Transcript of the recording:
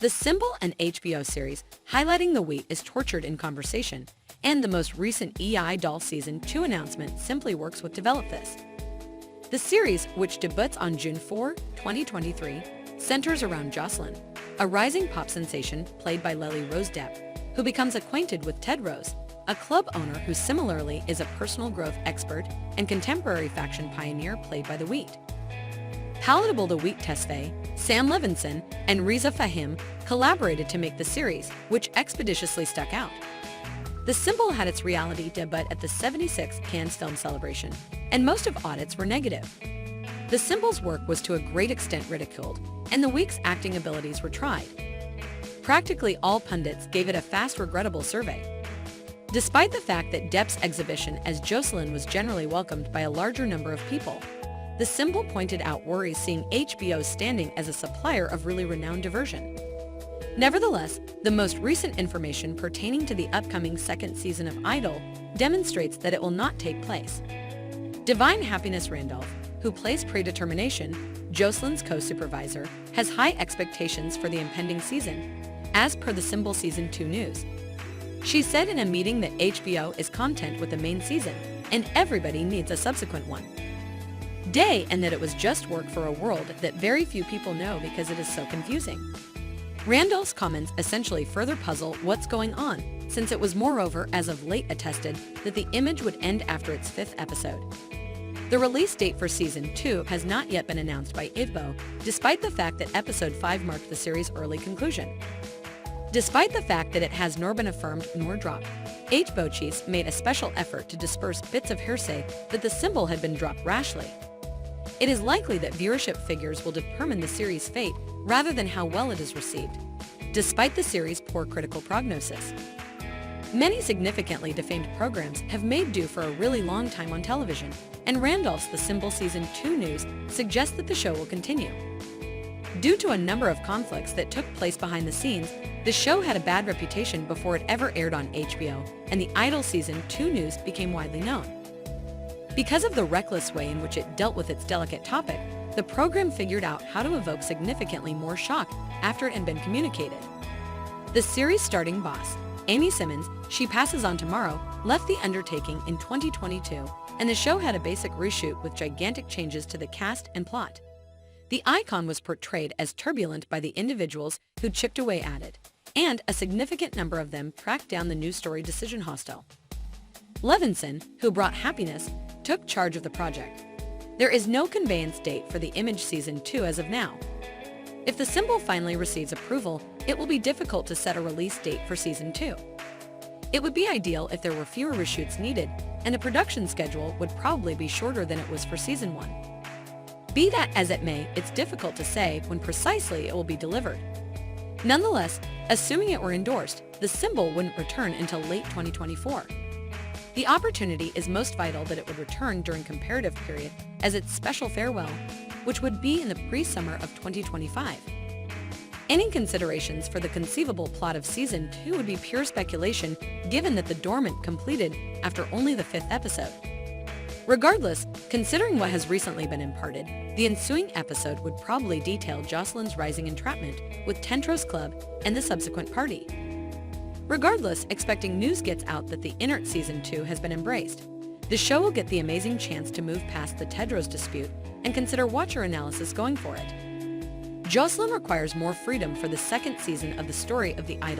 The Symbol and HBO series highlighting the wheat is tortured in conversation, and the most recent Idol Season 2 announcement simply works with develop this. The series, which debuts on June 4, 2023, centers around Jocelyn, a rising pop sensation played by Lily Rose Depp, who becomes acquainted with Ted Rose, a club owner who similarly is a personal growth expert and contemporary fashion pioneer played by The Wheat. Palatable The Wheat Tesfaye, Sam Levinson, and Reza Fahim collaborated to make the series, which expeditiously stuck out. The Symbol had its reality debut at the 76th Cannes Film Celebration, and most of audits were negative. The Symbol's work was to a great extent ridiculed, and the Week's acting abilities were tried. Practically all pundits gave it a fast regrettable survey. Despite the fact that Depp's exhibition as Jocelyn was generally welcomed by a larger number of people, The Symbol pointed out worries seeing HBO's standing as a supplier of really renowned diversion. Nevertheless, the most recent information pertaining to the upcoming second season of Idol demonstrates that it will not take place. Divine Happiness Randolph, who plays Predetermination, Jocelyn's co-supervisor, has high expectations for the impending season, as per the Symbol Season 2 news. She said in a meeting that HBO is content with the main season, and everybody needs a subsequent one. And that it was just work for a world that very few people know because it is so confusing. Randolph's comments essentially further puzzle what's going on, since it was moreover as of late attested that the image would end after its 5th episode. The release date for Season 2 has not yet been announced by HBO, despite the fact that Episode 5 marked the series' early conclusion. Despite the fact that it has nor been affirmed nor dropped, HBO chiefs made a special effort to disperse bits of hearsay that The Symbol had been dropped rashly. It is likely that viewership figures will determine the series' fate rather than how well it is received, despite the series' poor critical prognosis. Many significantly defamed programs have made do for a really long time on television, and Randolph's The Symbol Season 2 news suggests that the show will continue. Due to a number of conflicts that took place behind the scenes, the show had a bad reputation before it ever aired on HBO, and the Idol Season 2 news became widely known. Because of the reckless way in which it dealt with its delicate topic, the program figured out how to evoke significantly more shock after it had been communicated. The series' starting boss, Amy Simmons, She Passes On Tomorrow, left the undertaking in 2022, and the show had a basic reshoot with gigantic changes to the cast and plot. The icon was portrayed as turbulent by the individuals who chipped away at it, and a significant number of them tracked down the news story decision hostile. Levinson, who brought Happiness, took charge of the project. There is no conveyance date for the Image Season 2 as of now. If The Symbol finally receives approval, it will be difficult to set a release date for Season 2. It would be ideal if there were fewer reshoots needed, and the production schedule would probably be shorter than it was for Season 1. Be that as it may, it's difficult to say when precisely it will be delivered. Nonetheless, assuming it were endorsed, The Symbol wouldn't return until late 2024. The opportunity is most vital that it would return during comparative period as its special farewell, which would be in the pre-summer of 2025. Any considerations for the conceivable plot of Season 2 would be pure speculation given that the dormant completed after only the 5th episode. Regardless, considering what has recently been imparted, the ensuing episode would probably detail Jocelyn's rising entrapment with Tentros Club and the subsequent party. Regardless, expecting news gets out that the Inert Season 2 has been embraced. The show will get the amazing chance to move past the Ted Rose dispute and consider watcher analysis going for it. Jocelyn requires more freedom for the second season of the story of the Idol.